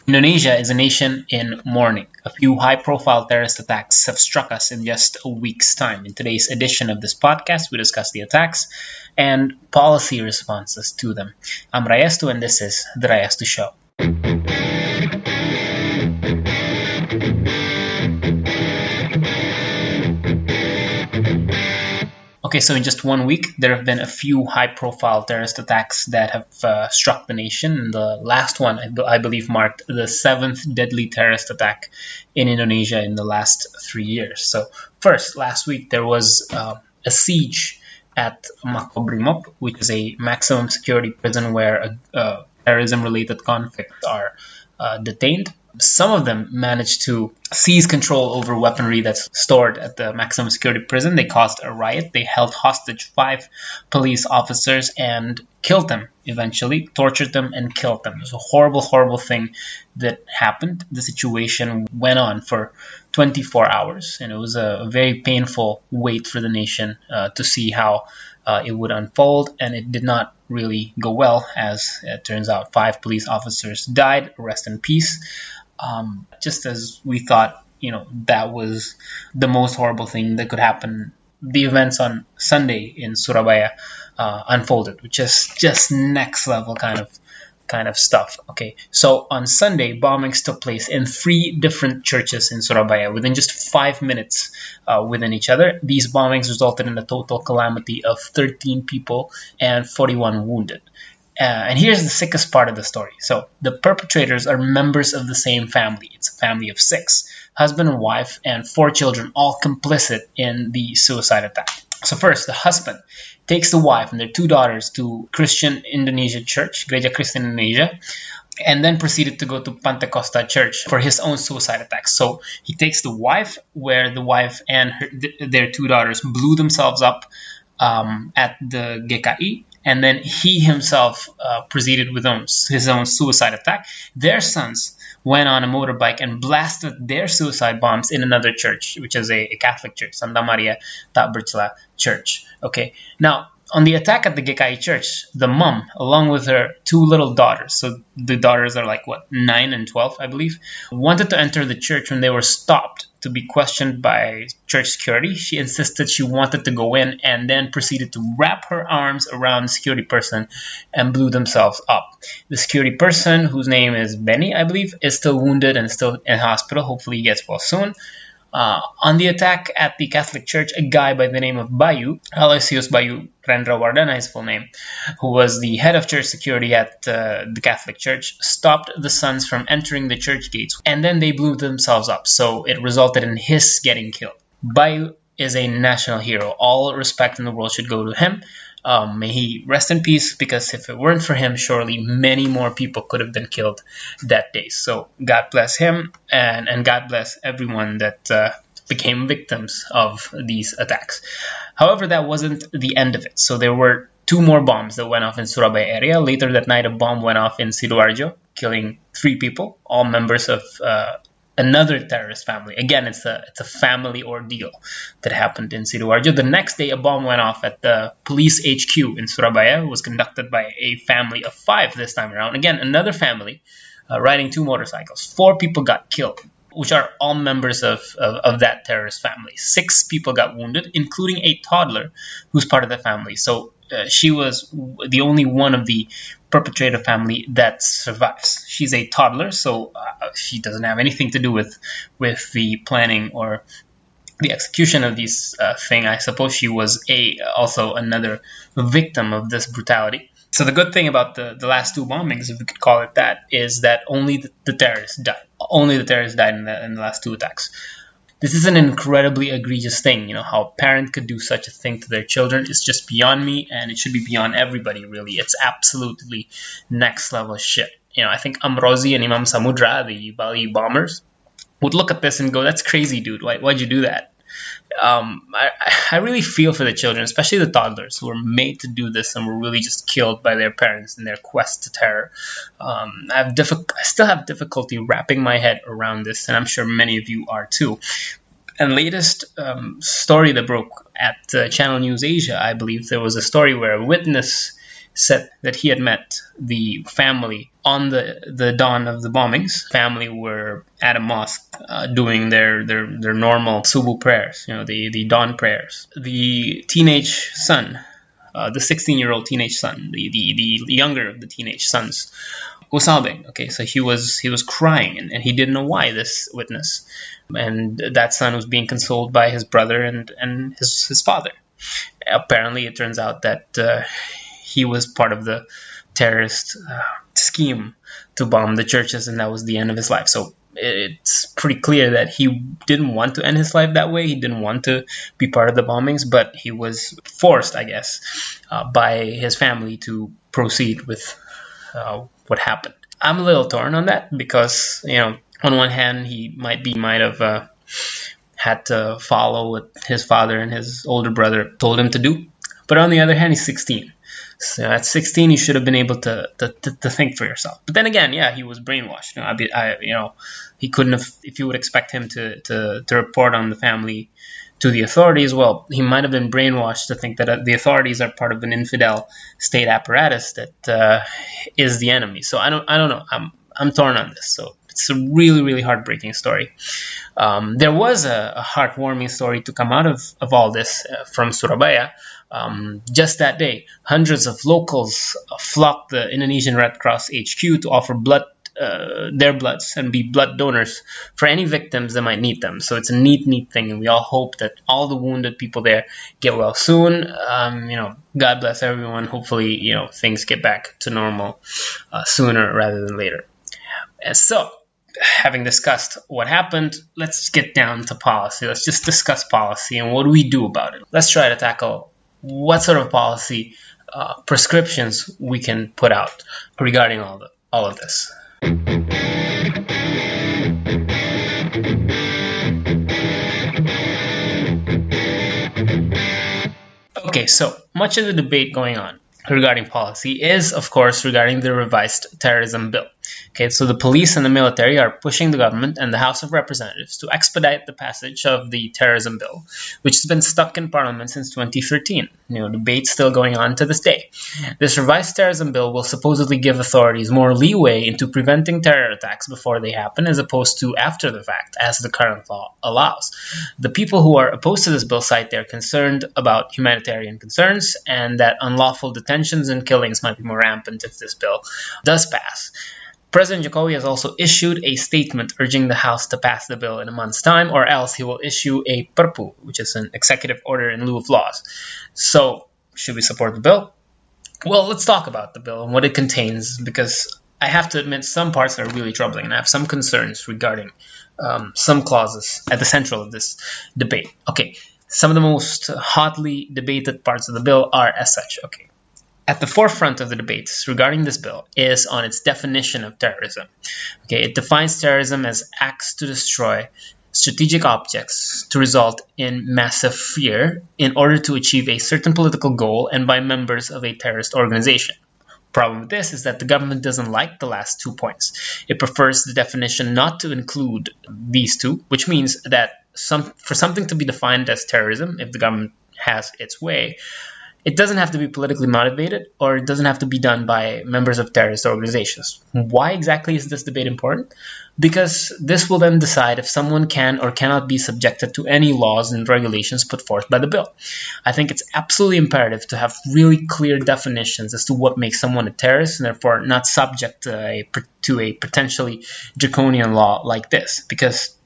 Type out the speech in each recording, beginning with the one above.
Indonesia is a nation in mourning. A few high-profile terrorist attacks have struck us in just a week's time. In today's edition of this podcast, we discuss the attacks and policy responses to them. I'm Rayestu, and this is The Rayestu Show. Okay, so in just 1 week, there have been a few high-profile terrorist attacks that have struck the nation. The last one, I believe, marked the seventh deadly terrorist attack in Indonesia in the last 3 years. So first, last week, there was a siege at Makobrimob, which is a maximum security prison where terrorism-related convicts are detained. Some of them managed to seize control over weaponry that's stored at the maximum security prison. They caused a riot. They held hostage 5 police officers and killed them eventually, tortured them and killed them. It was a horrible, horrible thing that happened. The situation went on for 24 hours, and it was a very painful wait for the nation to see how it would unfold, and it did not really go well, as it turns out. 5 police officers died. Rest in peace. Just as we thought, that was the most horrible thing that could happen. The events on Sunday in Surabaya unfolded, which is just next level kind of stuff. Okay, so on Sunday, bombings took place in 3 different churches in Surabaya within just 5 minutes within each other. These bombings resulted in a total calamity of 13 people and 41 wounded. And here's the sickest part of the story. So the perpetrators are members of the same family. It's a family of 6, husband and wife, and 4 children, all complicit in the suicide attack. So first, the husband takes the wife and their 2 daughters to Christian Indonesia Church, Gereja Kristen Indonesia, and then proceeded to go to Pantecosta Church for his own suicide attack. So he takes the wife, where the wife and their 2 daughters blew themselves up at the GKI, and then he himself proceeded with his own suicide attack. Their sons went on a motorbike and blasted their suicide bombs in another church, which is a Catholic church, Santa Maria Tak Bercela Church. Okay, now on the attack at the GKI church, the mom, along with her 2 little daughters, so the daughters are 9 and 12, I believe, wanted to enter the church when they were stopped to be questioned by church security. She insisted she wanted to go in, and then proceeded to wrap her arms around the security person and blew themselves up. The security person, whose name is Benny, I believe, is still wounded and still in hospital. Hopefully he gets well soon. On the attack at the Catholic Church, a guy by the name of Bayu, Aloysius Bayu Rendra Wardana, his full name, who was the head of church security at the Catholic Church, stopped the sons from entering the church gates, and then they blew themselves up, so it resulted in his getting killed. Bayu is a national hero. All respect in the world should go to him. May he rest in peace, because if it weren't for him, surely many more people could have been killed that day. So God bless him, and God bless everyone that became victims of these attacks. However, that wasn't the end of it. So there were 2 more bombs that went off in Surabaya area. Later that night, a bomb went off in Sidoarjo, killing 3 people, all members of another terrorist family. Again, it's a family ordeal that happened in Sidoarjo. The next day, a bomb went off at the police HQ in Surabaya. It was conducted by a family of 5 this time around. Again, another family riding 2 motorcycles. 4 people got killed, which are all members of that terrorist family. 6 people got wounded, including a toddler who's part of the family. So she was the only one of the perpetrator family that survives. She's a toddler, so she doesn't have anything to do with the planning or the execution of this thing. I suppose she was also another victim of this brutality. So the good thing about the last 2 bombings, if we could call it that, is that only the terrorists died. Only the terrorists died in the last 2 attacks. This is an incredibly egregious thing. How a parent could do such a thing to their children is just beyond me, and it should be beyond everybody, really. It's absolutely next level shit. I think Amrozi and Imam Samudra, the Bali bombers, would look at this and go, "That's crazy, dude. Why'd you do that?" I really feel for the children, especially the toddlers who were made to do this and were really just killed by their parents in their quest to terror. I still have difficulty wrapping my head around this, and I'm sure many of you are too. And latest story that broke at Channel News Asia, I believe there was a story where a witness said that he had met the family on the dawn of the bombings. Family were at a mosque doing their normal subuh prayers, the dawn prayers. The teenage son, the 16-year-old teenage son, the younger of the teenage sons, omaldonado. Okay, so he was crying, and he didn't know why, this witness. And that son was being consoled by his brother and his father. Apparently, it turns out that he was part of the terrorist scheme to bomb the churches, and that was the end of his life. So it's pretty clear that he didn't want to end his life that way. He didn't want to be part of the bombings, but he was forced, I guess, by his family to proceed with what happened. I'm a little torn on that because, on one hand, he might have had to follow what his father and his older brother told him to do. But on the other hand, he's 16. So at 16, you should have been able to think for yourself. But then again, yeah, he was brainwashed. He couldn't have, if you would expect him to report on the family to the authorities, well, he might have been brainwashed to think that the authorities are part of an infidel state apparatus that is the enemy. So I don't know. I'm torn on this. So it's a really, really heartbreaking story. There was a heartwarming story to come out of all this from Surabaya. Just that day, hundreds of locals flocked the Indonesian Red Cross HQ to offer their bloods and be blood donors for any victims that might need them. So it's a neat thing, and we all hope that all the wounded people there get well soon. God bless everyone. Hopefully, things get back to normal sooner rather than later. And so, having discussed what happened, let's get down to policy. Let's just discuss policy and what do we do about it. Let's try to tackle what sort of policy prescriptions we can put out regarding all of this. Okay, so much of the debate going on regarding policy is, of course, regarding the revised terrorism bill. Okay, so the police and the military are pushing the government and the House of Representatives to expedite the passage of the terrorism bill, which has been stuck in Parliament since 2013. Debate's still going on to this day. This revised terrorism bill will supposedly give authorities more leeway into preventing terror attacks before they happen, as opposed to after the fact, as the current law allows. The people who are opposed to this bill cite they're concerned about humanitarian concerns and that unlawful detentions and killings might be more rampant if this bill does pass. President Jokowi has also issued a statement urging the House to pass the bill in a month's time, or else he will issue a perpu, which is an executive order in lieu of laws. So, should we support the bill? Well, let's talk about the bill and what it contains, because I have to admit some parts are really troubling, and I have some concerns regarding some clauses at the central of this debate. Okay, some of the most hotly debated parts of the bill are as such. Okay. At the forefront of the debates regarding this bill is on its definition of terrorism. Okay, it defines terrorism as acts to destroy strategic objects to result in massive fear in order to achieve a certain political goal and by members of a terrorist organization. Problem with this is that the government doesn't like the last 2 points. It prefers the definition not to include these two, which means that for something to be defined as terrorism, if the government has its way, it doesn't have to be politically motivated, or it doesn't have to be done by members of terrorist organizations. Why exactly is this debate important? Because this will then decide if someone can or cannot be subjected to any laws and regulations put forth by the bill. I think it's absolutely imperative to have really clear definitions as to what makes someone a terrorist, and therefore not subject to a potentially draconian law like this. Because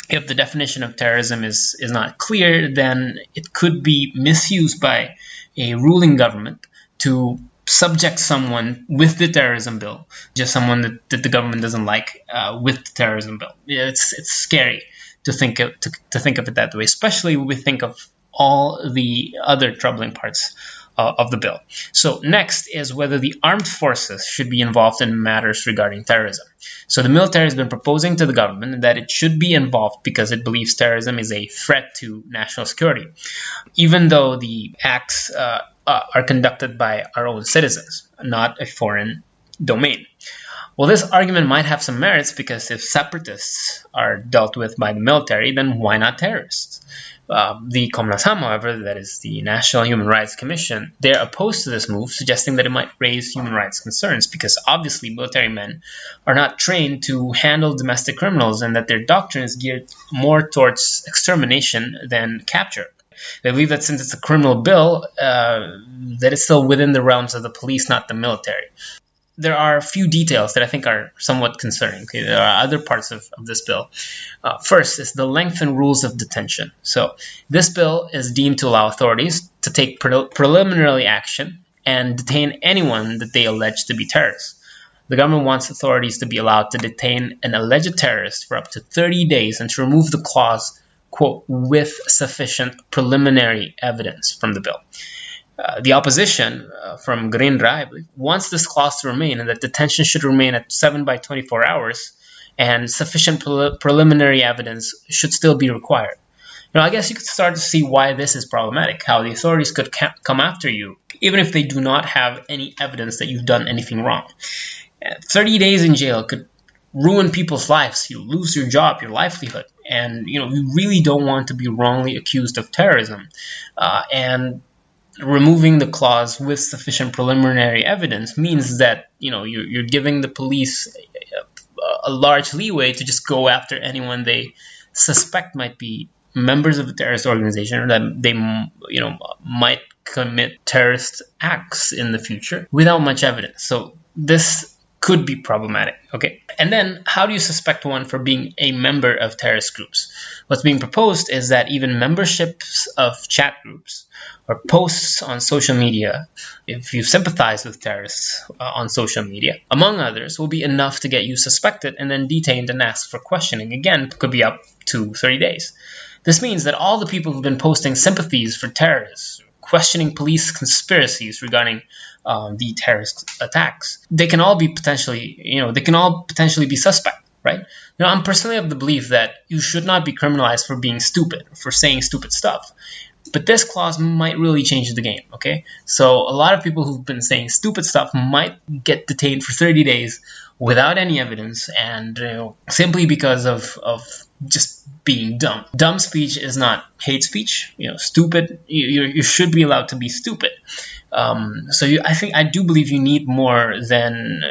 if the definition of terrorism is not clear, then it could be misused by a ruling government to subject someone with the terrorism bill, just someone that the government doesn't like, with the terrorism bill. Yeah, it's scary to think of it that way, especially when we think of all the other troubling parts of the bill. So next is whether the armed forces should be involved in matters regarding terrorism. So the military has been proposing to the government that it should be involved because it believes terrorism is a threat to national security, even though the acts are conducted by our own citizens, not a foreign domain. Well, this argument might have some merits, because if separatists are dealt with by the military, then why not terrorists? The Komnas HAM, however, that is the National Human Rights Commission, they're opposed to this move, suggesting that it might raise human rights concerns because obviously military men are not trained to handle domestic criminals and that their doctrine is geared more towards extermination than capture. They believe that since it's a criminal bill, that it's still within the realms of the police, not the military. There are a few details that I think are somewhat concerning. Okay, there are other parts of this bill. First is the length and rules of detention. So this bill is deemed to allow authorities to take preliminary action and detain anyone that they allege to be terrorists. The government wants authorities to be allowed to detain an alleged terrorist for up to 30 days and to remove the clause, quote, with sufficient preliminary evidence from the bill. The opposition from Gerindra, I believe, wants this clause to remain and that detention should remain at 7 by 24 hours and sufficient preliminary evidence should still be required. I guess you could start to see why this is problematic, how the authorities could come after you even if they do not have any evidence that you've done anything wrong. 30 days in jail could ruin people's lives. You lose your job, your livelihood, and you really don't want to be wrongly accused of terrorism. And removing the clause with sufficient preliminary evidence means that you're giving the police a large leeway to just go after anyone they suspect might be members of a terrorist organization or that they might commit terrorist acts in the future without much evidence. So this could be problematic. Okay, and then how do you suspect one for being a member of terrorist groups? What's being proposed is that even memberships of chat groups or posts on social media, if you sympathize with terrorists on social media, among others, will be enough to get you suspected and then detained and asked for questioning. Again, could be up to 30 days. This means that all the people who've been posting sympathies for terrorists, questioning police conspiracies regarding the terrorist attacks, they can all potentially be suspect, right? I'm personally of the belief that you should not be criminalized for being stupid, for saying stupid stuff. But this clause might really change the game, okay? So a lot of people who've been saying stupid stuff might get detained for 30 days without any evidence and simply because of just being dumb. Dumb speech is not hate speech. Stupid, you should be allowed to be stupid. I do believe you need more than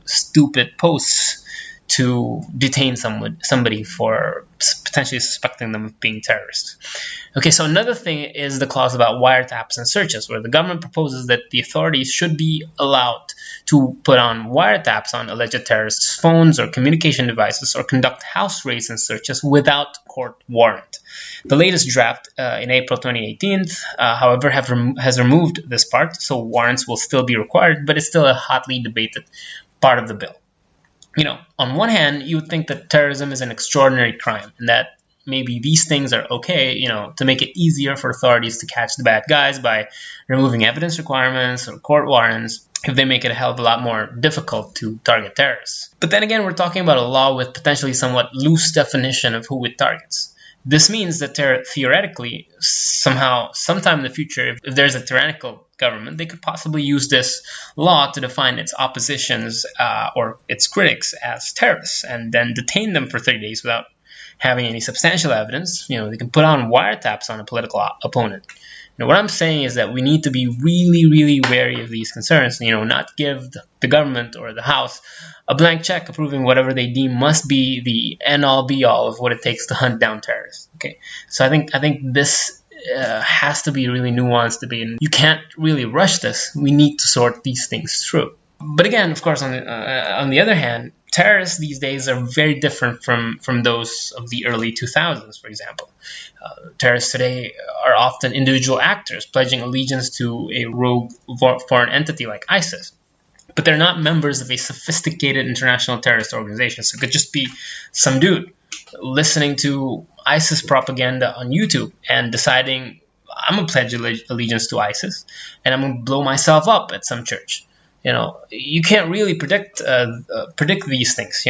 stupid posts to detain somebody for potentially suspecting them of being terrorists. Okay, so another thing is the clause about wiretaps and searches, where the government proposes that the authorities should be allowed to put on wiretaps on alleged terrorists' phones or communication devices or conduct house raids and searches without court warrant. The latest draft in April 2018, however, has removed this part, so warrants will still be required, but it's still a hotly debated part of the bill. On one hand, you would think that terrorism is an extraordinary crime and that maybe these things are okay, to make it easier for authorities to catch the bad guys by removing evidence requirements or court warrants if they make it a hell of a lot more difficult to target terrorists. But then again, we're talking about a law with potentially somewhat loose definition of who it targets. This means that theoretically, sometime in the future, if there's a tyrannical government, they could possibly use this law to define its oppositions or its critics as terrorists and then detain them for 30 days without having any substantial evidence. They can put on wiretaps on a political opponent. What I'm saying is that we need to be really, really wary of these concerns, not give the government or the House a blank check approving whatever they deem must be the end-all be-all of what it takes to hunt down terrorists. Okay, so I think this has to be really nuanced debate, and you can't really rush this. We need to sort these things through. But again, of course, on the other hand, terrorists these days are very different from those of the early 2000s, for example. Terrorists today are often individual actors pledging allegiance to a rogue foreign entity like ISIS. But they're not members of a sophisticated international terrorist organization. So it could just be some dude listening to ISIS propaganda on YouTube and deciding, I'm going to pledge allegiance to ISIS and I'm going to blow myself up at some church. You can't really predict these things.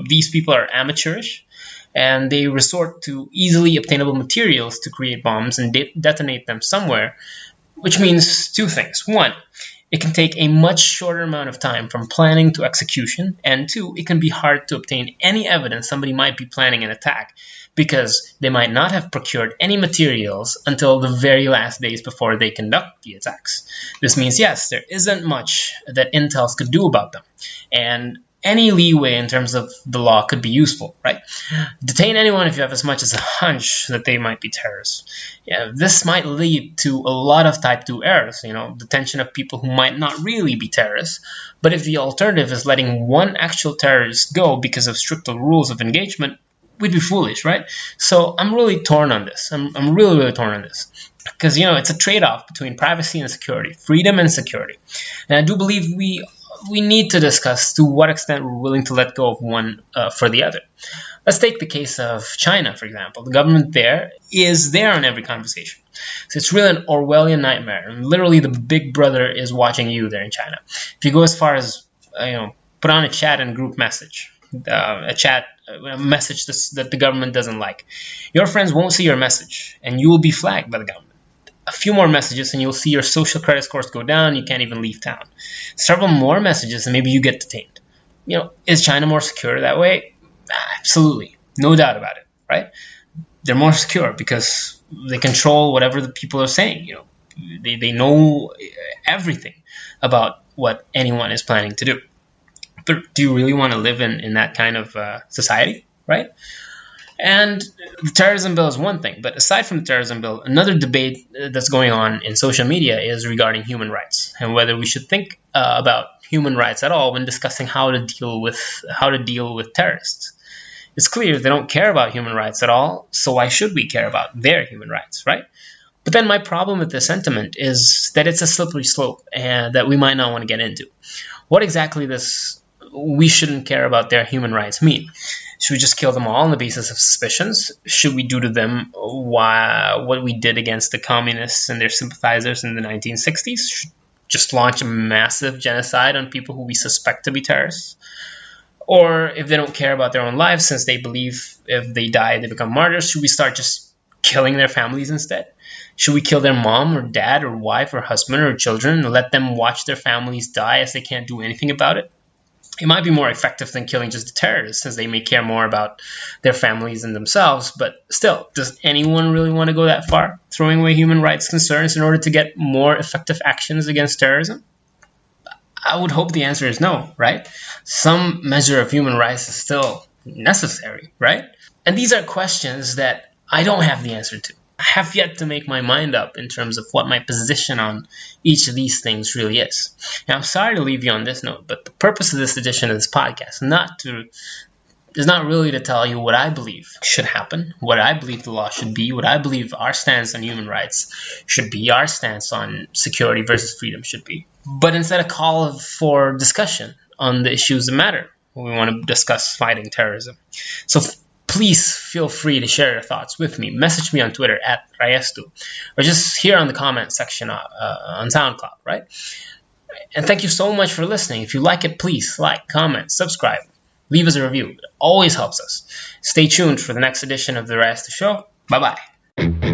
These people are amateurish, and they resort to easily obtainable materials to create bombs and detonate them somewhere, which means two things. One, it can take a much shorter amount of time from planning to execution, and 2, it can be hard to obtain any evidence somebody might be planning an attack because they might not have procured any materials until the very last days before they conduct the attacks. This means, yes, there isn't much that Intel could do about them, and any leeway in terms of the law could be useful, right? Detain anyone if you have as much as a hunch that they might be terrorists. Yeah, this might lead to a lot of type 2 errors, detention of people who might not really be terrorists. But if the alternative is letting one actual terrorist go because of stricter rules of engagement, we'd be foolish, right? So I'm really torn on this. I'm really, really torn on this. Because, it's a trade-off between privacy and security, freedom and security. And I do believe we need to discuss to what extent we're willing to let go of one for the other. Let's take the case of China, for example. The government there is there on every conversation. So it's really an Orwellian nightmare. And literally, the big brother is watching you there in China. If you go as far as, put on a chat and group message, a message that the government doesn't like, your friends won't see your message, and you will be flagged by the government. A few more messages and you'll see your social credit scores go down. You can't even leave town. Several more messages and maybe you get detained. Is China more secure that way? Absolutely. No doubt about it, right? They're more secure because they control whatever the people are saying. They know everything about what anyone is planning to do. But do you really want to live in that kind of society, right? And the terrorism bill is one thing, but aside from the terrorism bill, another debate that's going on in social media is regarding human rights and whether we should think about human rights at all when discussing how to deal with terrorists. It's clear they don't care about human rights at all, so why should we care about their human rights, right? But then my problem with this sentiment is that it's a slippery slope and that we might not want to get into. What exactly this "we shouldn't care about their human rights" mean? Should we just kill them all on the basis of suspicions? Should we do to them what we did against the communists and their sympathizers in the 1960s? Just launch a massive genocide on people who we suspect to be terrorists? Or if they don't care about their own lives, since they believe if they die, they become martyrs, should we start just killing their families instead? Should we kill their mom or dad or wife or husband or children and let them watch their families die as they can't do anything about it? It might be more effective than killing just the terrorists, since they may care more about their families and themselves. But still, does anyone really want to go that far, throwing away human rights concerns in order to get more effective actions against terrorism? I would hope the answer is no, right? Some measure of human rights is still necessary, right? And these are questions that I don't have the answer to. I have yet to make my mind up in terms of what my position on each of these things really is. Now, I'm sorry to leave you on this note, but the purpose of this edition of this podcast is not really to tell you what I believe should happen, what I believe the law should be, what I believe our stance on human rights should be, our stance on security versus freedom should be, but instead a call for discussion on the issues that matter when we want to discuss fighting terrorism. So please feel free to share your thoughts with me. Message me on Twitter at Rayestu, or just here on the comment section on SoundCloud, right? And thank you so much for listening. If you like it, please like, comment, subscribe, leave us a review. It always helps us. Stay tuned for the next edition of The Rayestu Show. Bye-bye.